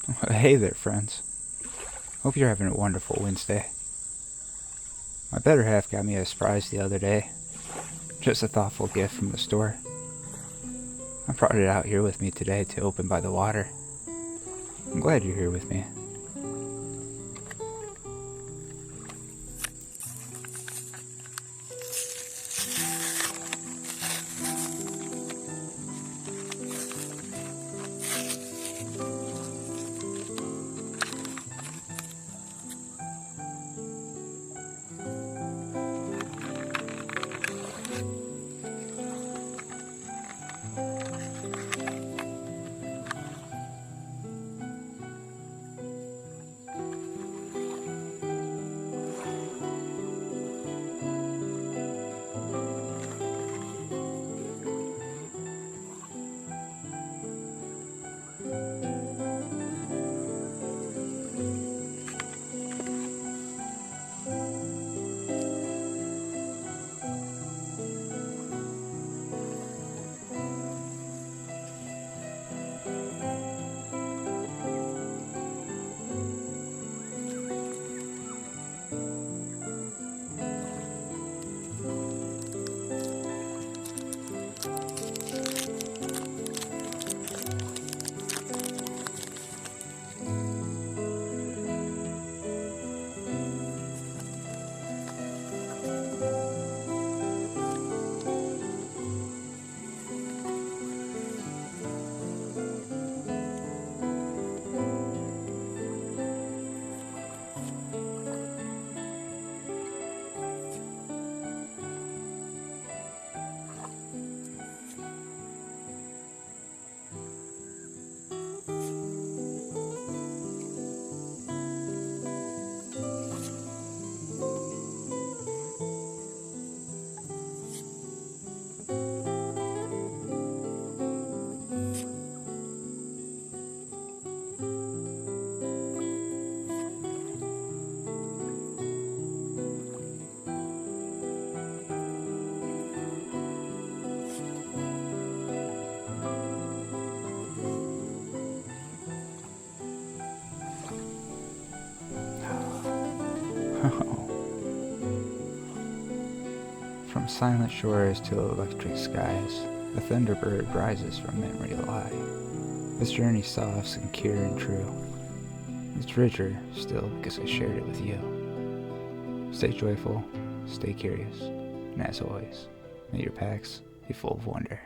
Hey there, friends. Hope you're having a wonderful Wednesday. My better half got me a surprise the other day. Just a thoughtful gift from the store. I brought it out here with me today to open by the water. I'm glad you're here with me. From silent shores to electric skies, a thunderbird rises from memory alive. This journey soft, secure, and true. It's richer still because I shared it with you. Stay joyful, stay curious, and as always, may your packs be full of wonder.